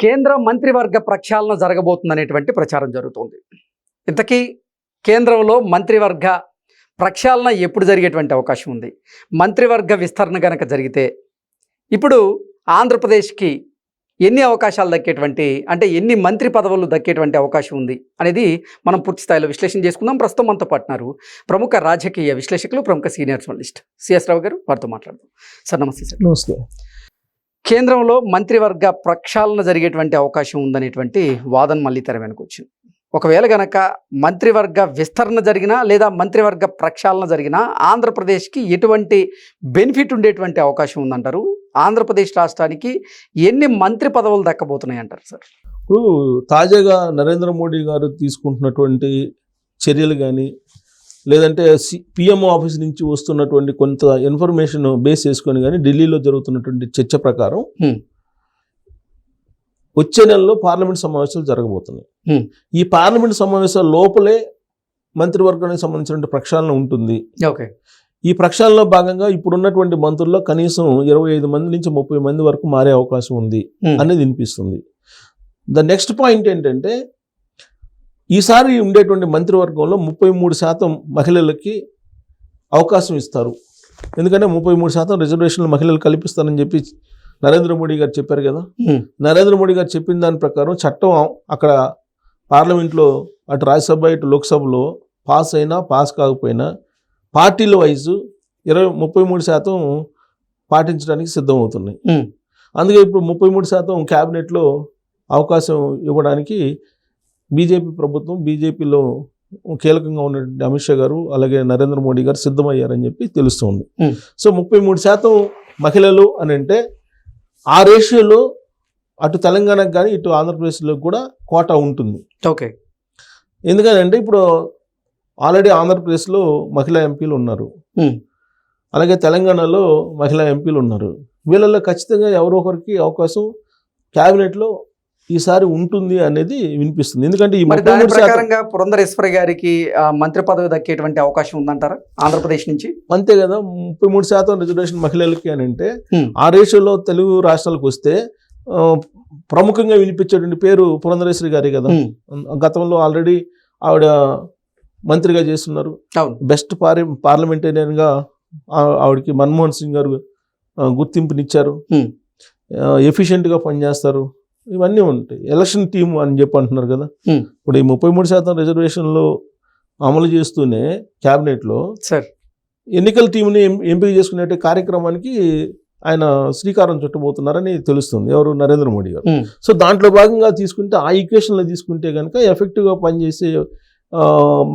కేంద్ర మంత్రివర్గ ప్రక్షాళన జరగబోతుందనేటువంటి ప్రచారం జరుగుతుంది. ఇంతకీ కేంద్రంలో మంత్రివర్గ ప్రక్షాళన ఎప్పుడు జరిగేటువంటి అవకాశం ఉంది? మంత్రివర్గ విస్తరణ కనుక జరిగితే ఇప్పుడు ఆంధ్రప్రదేశ్కి ఎన్ని అవకాశాలు దక్కేటువంటి, అంటే ఎన్ని మంత్రి పదవులు దక్కేటువంటి అవకాశం ఉంది అనేది మనం పూర్తి స్థాయిలో విశ్లేషణ చేసుకుందాం. ప్రస్తుతం మనతో పాటున్నారు ప్రముఖ రాజకీయ విశ్లేషకులు, ప్రముఖ సీనియర్ జర్నలిస్ట్ సిఎస్ రావు గారు. వారితో మాట్లాడదాం. సార్ నమస్తే. సార్ నమస్తే. కేంద్రంలో మంత్రివర్గ ప్రక్షాళన జరిగేటువంటి అవకాశం ఉందనేటువంటి వాదన మళ్ళీ తెర వెనుక వచ్చింది. ఒకవేళ గనక మంత్రివర్గ విస్తరణ జరిగినా లేదా మంత్రివర్గ ప్రక్షాళన జరిగినా ఆంధ్రప్రదేశ్కి ఎటువంటి బెనిఫిట్ ఉండేటువంటి అవకాశం ఉందంటారు? ఆంధ్రప్రదేశ్ రాష్ట్రానికి ఎన్ని మంత్రి పదవులు దక్కబోతున్నాయి అంటారు సార్? ఇప్పుడు తాజాగా నరేంద్ర మోడీ గారు తీసుకుంటున్నటువంటి చర్యలు కానీ, లేదంటే పిఎం ఆఫీస్ నుంచి వస్తున్నటువంటి కొంత ఇన్ఫర్మేషన్ బేస్ చేసుకొని కానీ ఢిల్లీలో జరుగుతున్నటువంటి చర్చ ప్రకారం వచ్చే నెలలో పార్లమెంట్ సమావేశాలు జరగబోతున్నాయి. ఈ పార్లమెంట్ సమావేశాల లోపలే మంత్రివర్గానికి సంబంధించిన ప్రక్షాళన ఉంటుంది. ఓకే. ఈ ప్రక్షాళనలో భాగంగా ఇప్పుడున్నటువంటి మంత్రుల్లో కనీసం 25 మంది నుంచి 30 మంది వరకు మారే అవకాశం ఉంది అనేది వినిపిస్తుంది. ద నెక్స్ట్ పాయింట్ ఏంటంటే, ఈసారి ఉండేటువంటి మంత్రివర్గంలో 33% మహిళలకి అవకాశం ఇస్తారు. ఎందుకంటే 33% రిజర్వేషన్లు మహిళలు కల్పిస్తారని చెప్పి నరేంద్ర మోడీ గారు చెప్పారు కదా. నరేంద్ర మోడీ గారు చెప్పిన దాని ప్రకారం చట్టం అక్కడ పార్లమెంట్లో, అటు రాజ్యసభ ఇటు లోక్సభలో పాస్ అయినా పాస్ కాకపోయినా పార్టీల వైజు 33% పాటించడానికి సిద్ధమవుతున్నాయి. అందుకే ఇప్పుడు 33% క్యాబినెట్లో అవకాశం ఇవ్వడానికి బీజేపీ ప్రభుత్వం, బీజేపీలో కీలకంగా ఉన్నటువంటి అమిత్ షా గారు అలాగే నరేంద్ర మోడీ గారు సిద్ధమయ్యారని చెప్పి తెలుస్తుంది. సో 33% మహిళలు అని అంటే ఆ రేషియోలో అటు తెలంగాణకు కానీ ఇటు ఆంధ్రప్రదేశ్లో కూడా కోటా ఉంటుంది. ఓకే. ఎందుకంటే ఇప్పుడు ఆల్రెడీ ఆంధ్రప్రదేశ్లో మహిళా ఎంపీలు ఉన్నారు, అలాగే తెలంగాణలో మహిళా ఎంపీలు ఉన్నారు. వీళ్ళల్లో ఖచ్చితంగా ఎవరో ఒకరికి అవకాశం క్యాబినెట్లో ఈసారి ఉంటుంది అనేది వినిపిస్తుంది. ఎందుకంటే ఈ పురంధరేశ్వరి గారికి మంత్రి పదవి దక్కేటువంటి అవకాశం ఉందంటారా ఆంధ్రప్రదేశ్ నుంచి? అంతే కదా. 33% రిజర్వేషన్ మహిళలకి అని అంటే ఆ రేషియోలో తెలుగు రాష్ట్రాలకు వస్తే ప్రముఖంగా వినిపించేటువంటి పేరు పురంధరేశ్వరి గారే కదా. గతంలో ఆల్రెడీ ఆవిడ మంత్రిగా చేస్తున్నారు. బెస్ట్ పార్లమెంటేరియన్గా ఆవిడకి మన్మోహన్ సింగ్ గారు గుర్తింపునిచ్చారు. ఎఫిషియెంట్గా పనిచేస్తారు. ఇవన్నీ ఉంటాయి. ఎలక్షన్ టీమ్ అని చెప్పి అంటున్నారు కదా. ఇప్పుడు ఈ 33% రిజర్వేషన్లు అమలు చేస్తూనే క్యాబినెట్లో ఎన్నికల టీంని ఎంపిక చేసుకునే కార్యక్రమానికి ఆయన శ్రీకారం చుట్టబోతున్నారని తెలుస్తుంది. ఎవరు? నరేంద్ర మోడీ గారు. సో దాంట్లో భాగంగా తీసుకుంటే, ఆ ఈక్వేషన్లో తీసుకుంటే కనుక ఎఫెక్టివ్గా పనిచేసే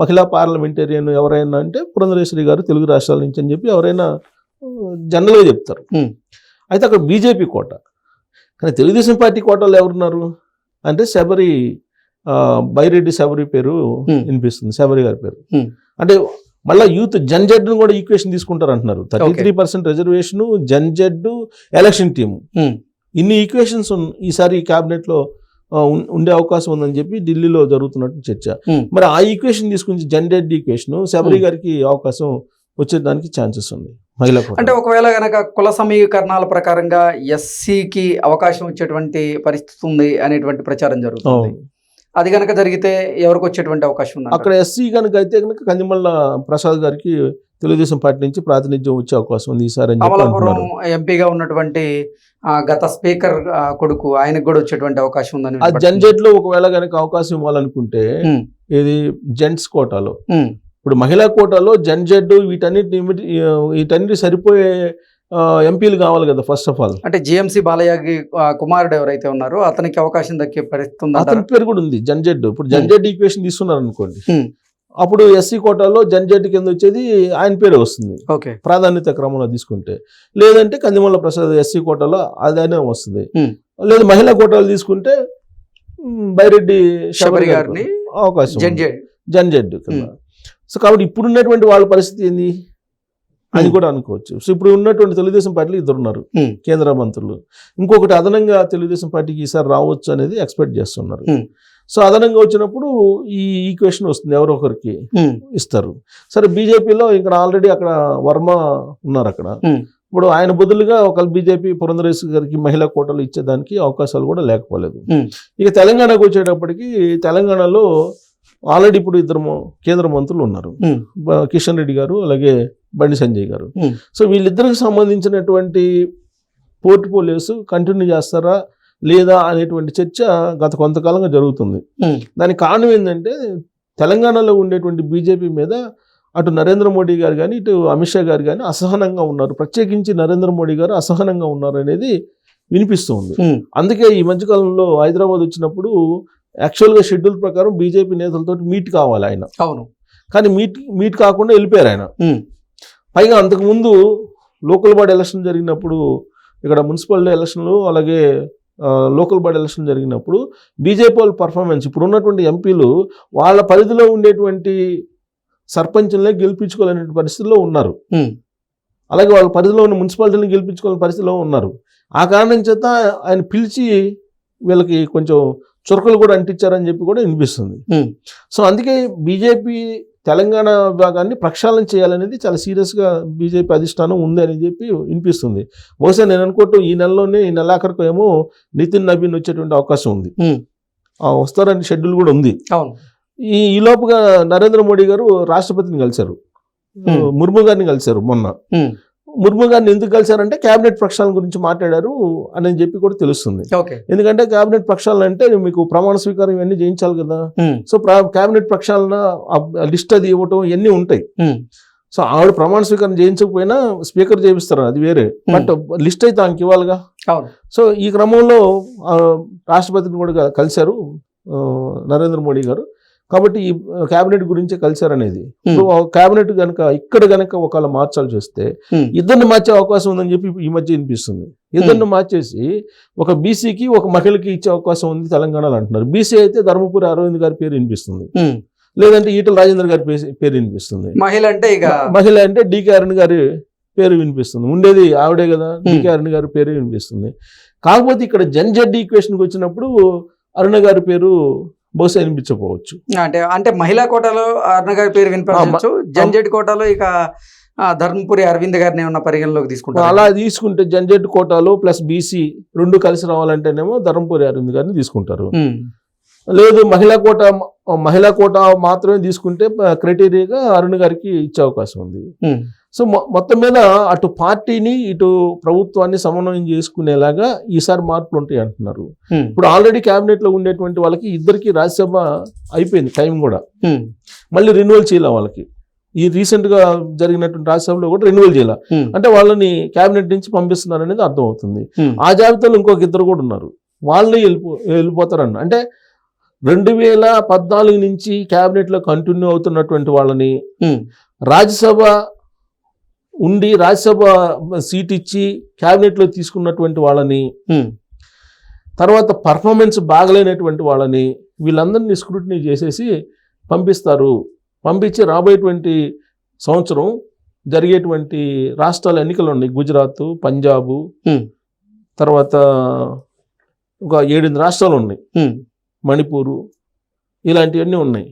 మహిళా పార్లమెంటేరియన్ ఎవరైనా అంటే పురంధరేశ్వరి గారు తెలుగు రాష్ట్రాల నుంచి అని చెప్పి ఎవరైనా జనరల్గా చెప్తారు. అయితే అక్కడ బీజేపీ కోట, కానీ తెలుగుదేశం పార్టీ కోటాలో ఎవరున్నారు అంటే బైరెడ్డి శబరి పేరు వినిపిస్తుంది, శబరి గారి పేరు. అంటే మళ్ళీ యూత్ జన్జెడ్ను కూడా ఈక్వేషన్ తీసుకుంటారు అంటున్నారు. 33% రిజర్వేషన్, జన్జెడ్, ఎలక్షన్ టీము, ఇన్ని ఈక్వేషన్స్ ఈసారి క్యాబినెట్లో ఉండే అవకాశం ఉందని చెప్పి ఢిల్లీలో జరుగుతున్నట్టు చర్చ. మరి ఆ ఈక్వేషన్ తీసుకుని జన్జెడ్ ఈక్వేషన్ శబరి గారికి అవకాశం వచ్చేదానికి ఛాన్సెస్ ఉంది. అంటే ఒకవేళ కనుక కుల సమీకరణాల ప్రకారంగా ఎస్సీకి అవకాశం వచ్చేటువంటి పరిస్థితి ఉంది అనేటువంటి ప్రచారం జరుగుతుంది. అది కనుక జరిగితే ఎవరికి వచ్చేటువంటి అవకాశం ఉంది? అక్కడ ఎస్సీ కనుక అయితే కనుక కందిమళ్ళ ప్రసాద్ గారికి తెలుగుదేశం పార్టీ నుంచి ప్రాతినిధ్యం వచ్చే అవకాశం ఉంది ఈసారి. అమలాపురం ఎంపీగా ఉన్నటువంటి గత స్పీకర్ కొడుకు, ఆయనకు కూడా వచ్చేటువంటి అవకాశం ఉందని. ఆ జన్జెడ్ లో ఒకవేళ కనుక అవకాశం ఇవ్వాలనుకుంటే ఇది జెంట్స్ కోటాలో, ఇప్పుడు మహిళా కోటాలో జన్జెడ్ వీటన్నిటి సరిపోయే ఎంపీలు కావాలి కదా ఫస్ట్ ఆఫ్ ఆల్. అంటే జిఎంసీ బాలయ్య కుమారుడు ఎవరైతే ఉన్నారో అతనికి అవకాశం దక్కే పరిస్థితి ఉంది. అతని పేరు కూడా ఉంది జన్జెడ్. ఇప్పుడు జన్జెడ్ ఈక్వేషన్ తీసుకున్నారు అనుకోండి, అప్పుడు ఎస్సీ కోటాలో జన్జెడ్ కింద వచ్చేది ఆయన పేరే వస్తుంది ప్రాధాన్యత క్రమంలో తీసుకుంటే. లేదంటే కందిమళ్ళ ప్రసాద్ ఎస్సీ కోటాలో అదైనా వస్తుంది. లేదు మహిళా కోటాలో తీసుకుంటే బైరెడ్డి శబరి గారిని అవకాశం జన్జెడ్ కింద. సో కాబట్టి ఇప్పుడు ఉన్నటువంటి వాళ్ళ పరిస్థితి ఏంది అని కూడా అనుకోవచ్చు. సో ఇప్పుడు ఉన్నటువంటి తెలుగుదేశం పార్టీలు 2 ఉన్నారు కేంద్ర మంత్రులు. ఇంకొకటి అదనంగా తెలుగుదేశం పార్టీకి ఈసారి రావచ్చు అనేది ఎక్స్పెక్ట్ చేస్తున్నారు. సో అదనంగా వచ్చినప్పుడు ఈ ఈక్వేషన్ వస్తుంది, ఎవరో ఒకరికి ఇస్తారు. సరే బీజేపీలో ఇక్కడ ఆల్రెడీ అక్కడ వర్మ ఉన్నారు అక్కడ. ఇప్పుడు ఆయన బదులుగా ఒక బీజేపీ పురంధరేశ్వరి గారికి మహిళా కోటాలు ఇచ్చేదానికి అవకాశాలు కూడా లేకపోలేదు. ఇక తెలంగాణకు వచ్చేటప్పటికి తెలంగాణలో ఆల్రెడీ ఇప్పుడు ఇద్దరు కేంద్ర మంత్రులు ఉన్నారు, కిషన్ రెడ్డి గారు అలాగే బండి సంజయ్ గారు. సో వీళ్ళిద్దరికి సంబంధించినటువంటి పోర్ట్ఫోలియోస్ కంటిన్యూ చేస్తారా లేదా అనేటువంటి చర్చ గత కొంతకాలంగా జరుగుతుంది. దానికి కారణం ఏంటంటే తెలంగాణలో ఉండేటువంటి బీజేపీ మీద అటు నరేంద్ర మోడీ గారు కానీ ఇటు అమిత్ షా గారు కానీ అసహనంగా ఉన్నారు, ప్రత్యేకించి నరేంద్ర మోడీ గారు అసహనంగా ఉన్నారు అనేది వినిపిస్తుంది. అందుకే ఈ మధ్యకాలంలో హైదరాబాద్ వచ్చినప్పుడు యాక్చువల్గా షెడ్యూల్ ప్రకారం బీజేపీ నేతలతో మీట్ కావాలి ఆయన. అవును, కానీ మీట్ కాకుండా వెళ్ళిపోయారు ఆయన. పైగా అంతకుముందు లోకల్ బాడీ ఎలక్షన్ జరిగినప్పుడు, ఇక్కడ మున్సిపల్ ఎలక్షన్లు అలాగే లోకల్ బాడీ ఎలక్షన్ జరిగినప్పుడు బీజేపీ వాళ్ళ పర్ఫార్మెన్స్, ఇప్పుడు ఉన్నటువంటి ఎంపీలు వాళ్ళ పరిధిలో ఉండేటువంటి సర్పంచ్లనే గెలిపించుకోలేని పరిస్థితిలో ఉన్నారు, అలాగే వాళ్ళ పరిధిలో ఉన్న మున్సిపాలిటీని గెలిపించుకోలేని పరిస్థితిలో ఉన్నారు. ఆ కారణం చేత ఆయన పిలిచి వీళ్ళకి కొంచెం చురకలు కూడా అంటించారని చెప్పి కూడా వినిపిస్తుంది. సో అందుకే బీజేపీ తెలంగాణ విభాగాన్ని ప్రక్షాళన చేయాలనేది చాలా సీరియస్గా బీజేపీ అధిష్టానం ఉంది అని చెప్పి వినిపిస్తుంది. బహుశా నేను అనుకోవటం ఈ నెలాఖరుకు ఏమో నితిన్ నవీన్ వచ్చేటువంటి అవకాశం ఉంది, వస్తారని షెడ్యూల్ కూడా ఉంది. ఈ లోపుగా నరేంద్ర మోడీ గారు రాష్ట్రపతిని కలిశారు, ముర్ము గారిని కలిశారు మొన్న. ముర్ము గారిని ఎందుకు కలిశారంటే క్యాబినెట్ ప్రక్షాళన గురించి మాట్లాడారు అని చెప్పి కూడా తెలుస్తుంది. ఎందుకంటే క్యాబినెట్ ప్రక్షాళన అంటే మీకు ప్రమాణ స్వీకారం ఇవన్నీ చేయించాలి కదా. సో క్యాబినెట్ ప్రక్షాళన లిస్ట్ అది ఇవ్వటం ఇవన్నీ ఉంటాయి. సో ఆవిడ ప్రమాణ స్వీకారం చేయించకపోయినా స్పీకర్ చేపిస్తారు, అది వేరే, బట్ లిస్ట్ అయితే ఆమెకి ఇవ్వాలిగా. సో ఈ క్రమంలో రాష్ట్రపతిని కూడా కలిశారు నరేంద్ర మోడీ గారు. కాబట్టి ఈ క్యాబినెట్ గురించి కలిశారనేది, క్యాబినెట్ గనక ఒకవేళ మార్చాల్సి వస్తే ఇద్దరిని మార్చే అవకాశం ఉందని చెప్పి ఈ మధ్య వినిపిస్తుంది. ఇద్దరిని మార్చేసి ఒక బీసీకి ఒక మహిళకి ఇచ్చే అవకాశం ఉంది తెలంగాణలో అంటున్నారు. బీసీ అయితే ధర్మపురి అరవింద్ గారి పేరు వినిపిస్తుంది, లేదంటే ఈటల రాజేంద్ర గారి పేరు వినిపిస్తుంది. మహిళ అంటే డికే అరుణ్ గారి పేరు వినిపిస్తుంది, ఉండేది ఆవిడే కదా, డికే అరుణ్ గారి పేరు వినిపిస్తుంది. కాకపోతే ఇక్కడ జన్జెడ్ ఈక్వేషన్కి వచ్చినప్పుడు అరుణ గారి పేరు బహుశా వినిపించకపోవచ్చు. అంటే మహిళా కోటాలో అరుణ గారి పేరు వినిపించవచ్చు, జన్జెడ్ కోటాలో ఇక ధర్మపురి అరవింద్ గారిని ఏమన్నా పరిగణలోకి తీసుకుంటారు. అలా తీసుకుంటే జన్జెడ్ కోటాలో ప్లస్ బీసీ రెండు కలిసి రావాలంటేనేమో ధర్మపురి అరవింద్ గారిని తీసుకుంటారు. లేదు మహిళా కోట మాత్రమే తీసుకుంటే క్రైటీరియాగా అరుణ్ గారికి ఇచ్చే అవకాశం ఉంది. సో మొత్తం మీద అటు పార్టీని ఇటు ప్రభుత్వాన్ని సమన్వయం చేసుకునేలాగా ఈసారి మార్పులు ఉంటాయి అంటున్నారు. ఇప్పుడు ఆల్రెడీ క్యాబినెట్ లో ఉండేటువంటి వాళ్ళకి ఇద్దరికి రాజ్యసభ అయిపోయింది టైం కూడా, మళ్ళీ రెన్యువల్ చేయాలి వాళ్ళకి. ఈ రీసెంట్ గా జరిగినటువంటి రాజ్యసభలో కూడా రెన్యువల్ చేయాలి అంటే వాళ్ళని క్యాబినెట్ నుంచి పంపిస్తున్నారు అనేది అర్థం అవుతుంది. ఆ జాబితాలో ఇంకొక ఇద్దరు కూడా ఉన్నారు, వాళ్ళని వెళ్ళిపోతారన్న. అంటే 2014 నుంచి క్యాబినెట్ లో కంటిన్యూ అవుతున్నటువంటి వాళ్ళని, రాజ్యసభ ఉండి రాజ్యసభ సీట్ ఇచ్చి క్యాబినెట్ లో తీసుకున్నటువంటి వాళ్ళని, తర్వాత పర్ఫార్మెన్స్ బాగలేనటువంటి వాళ్ళని, వీళ్ళందరినీ స్క్రూటినీ చేసేసి పంపిస్తారు. పంపించి రాబోయేటువంటి సంవత్సరం జరిగేటువంటి రాష్ట్రాల ఎన్నికలు ఉన్నాయి, గుజరాత్, పంజాబ్, తర్వాత ఒక 7 రాష్ట్రాలు ఉన్నాయి, మణిపూరు, ఇలాంటివన్నీ ఉన్నాయి,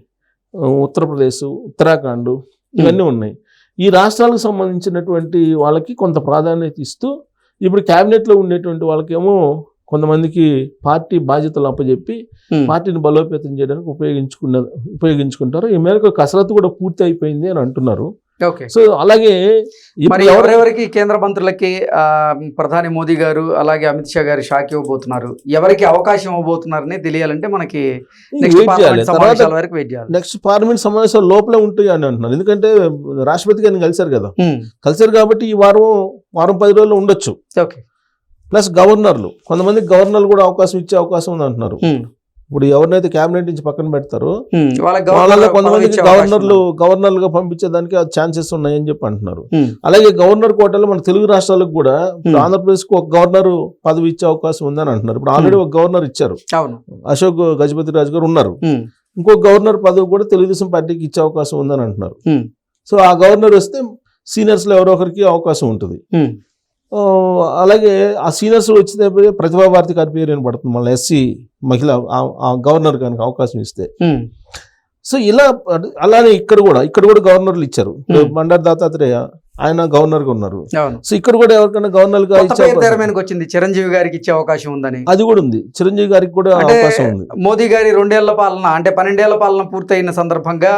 ఉత్తరప్రదేశ్, ఉత్తరాఖండ్, ఇవన్నీ ఉన్నాయి. ఈ రాష్ట్రాలకు సంబంధించినటువంటి వాళ్ళకి కొంత ప్రాధాన్యత ఇస్తూ ఇప్పుడు క్యాబినెట్లో ఉండేటువంటి వాళ్ళకేమో కొంతమందికి పార్టీ బాధ్యతలు అప్పచెప్పి పార్టీని బలోపేతం చేయడానికి ఉపయోగించుకుంటారు. ఈ మేరకు కసరత్తు కూడా పూర్తి అయిపోయింది అని అంటున్నారు. సో అలాగే మరి ఎవరెవరికి కేంద్ర మంత్రులకి ప్రధాని మోదీ గారు అలాగే అమిత్ షా గారు షాక్ ఇవ్వబోతున్నారు, ఎవరికి అవకాశం ఇవ్వబోతున్నారని తెలియాలంటే మనకి నెక్స్ట్ పార్లమెంట్ సమావేశాలు లోపలే ఉంటాయి అని అంటున్నారు. ఎందుకంటే రాష్ట్రపతి గారిని కలిశారు కదా, కలిశారు కాబట్టి ఈ వారం 10 రోజులు ఉండొచ్చు. ప్లస్ గవర్నర్లు, కొంతమందికి గవర్నర్లు కూడా అవకాశం ఇచ్చే అవకాశం ఉంది అంటున్నారు. ఇప్పుడు ఎవరినైతే క్యాబినెట్ నుంచి పక్కన పెడతారో వాళ్ళలో కొంతమందికి గవర్నర్లుగా పంపించేదానికి ఛాన్సెస్ ఉన్నాయని చెప్పి అంటున్నారు. అలాగే గవర్నర్ కోటాలో మన తెలుగు రాష్ట్రాలకు కూడా ఇప్పుడు ఆంధ్రప్రదేశ్ కు ఒక గవర్నర్ పదవి ఇచ్చే అవకాశం ఉందని అంటున్నారు. ఇప్పుడు ఆల్రెడీ ఒక గవర్నర్ ఇచ్చారు, అశోక్ గజపతి రాజు గారు ఉన్నారు. ఇంకో గవర్నర్ పదవి కూడా తెలుగుదేశం పార్టీకి ఇచ్చే అవకాశం ఉందని అంటున్నారు. సో ఆ గవర్నర్ వస్తే సీనియర్స్ లో ఎవరో ఒకరికి అవకాశం ఉంటుంది. అలాగే ఆ సీనియర్స్ వచ్చిన ప్రతిభా భారతి గారి పేరు వినపడుతుంది, మళ్ళీ ఎస్సీ మహిళ గవర్నర్ కనుక అవకాశం ఇస్తే. సో ఇలా అలానే ఇక్కడ కూడా గవర్నర్లు ఇచ్చారు. బండారు దత్తాత్రేయ ఆయన గవర్నర్ గా ఉన్నారు. అవును. సో ఇక్కడ కూడా ఎవరికైనా గవర్నర్ గా కొత్త పేరు తెర మీదకి వచ్చింది, చిరంజీవి గారికి ఇచ్చే అవకాశం ఉందని. అది కూడా ఉంది, చిరంజీవి గారికి కూడా అంటే అవకాశం ఉంది. మోదీ గారి 2 ఏళ్ల పాలన అంటే 12 ఏళ్ల పాలన పూర్తయిన సందర్భంగా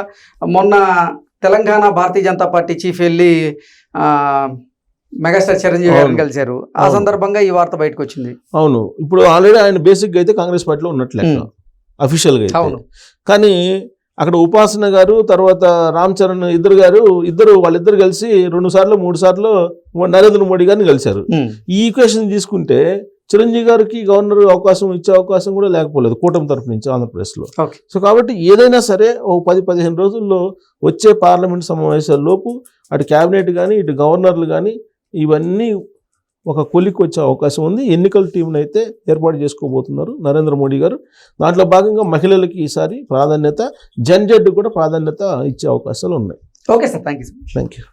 మొన్న తెలంగాణ భారతీయ జనతా పార్టీ చీఫ్ వెళ్ళి మెగాస్టార్ చిరంజీవి గారిని కలిశారు. ఆ సందర్భంగా ఈ వార్త బయటకు వచ్చింది. అవును, ఇప్పుడు ఆల్రెడీ ఆయన బేసిక్ గా అయితే కాంగ్రెస్ పార్టీలో ఉన్నట్లే అఫీషియల్ గా అయితే. అవును. కానీ అక్కడ ఉపాసన గారు తర్వాత రామ్ చరణ్ వాళ్ళిద్దరు కలిసి 2 సార్లు 3 సార్లు నరేంద్ర మోడీ గారిని కలిశారు. ఈ ఈక్వేషన్ తీసుకుంటే చిరంజీవి గారికి గవర్నర్ అవకాశం ఇచ్చే అవకాశం కూడా లేకపోలేదు కూటమి తరపు నుంచి ఆంధ్రప్రదేశ్లో. సో కాబట్టి ఏదైనా సరే ఓ 10-15 రోజుల్లో వచ్చే పార్లమెంట్ సమావేశాల లోపు అటు క్యాబినెట్ కానీ ఇటు గవర్నర్లు కానీ ఇవన్నీ ఒక కొలికి వచ్చే అవకాశం ఉంది. ఎన్నికల టీంను అయితే ఏర్పాటు చేసుకోబోతున్నారు నరేంద్ర మోడీ గారు. దాంట్లో భాగంగా మహిళలకి ఈసారి ప్రాధాన్యత, జెడ్ కూడా ప్రాధాన్యత ఇచ్చే అవకాశాలు ఉన్నాయి. Okay sir, thank you. Thank you.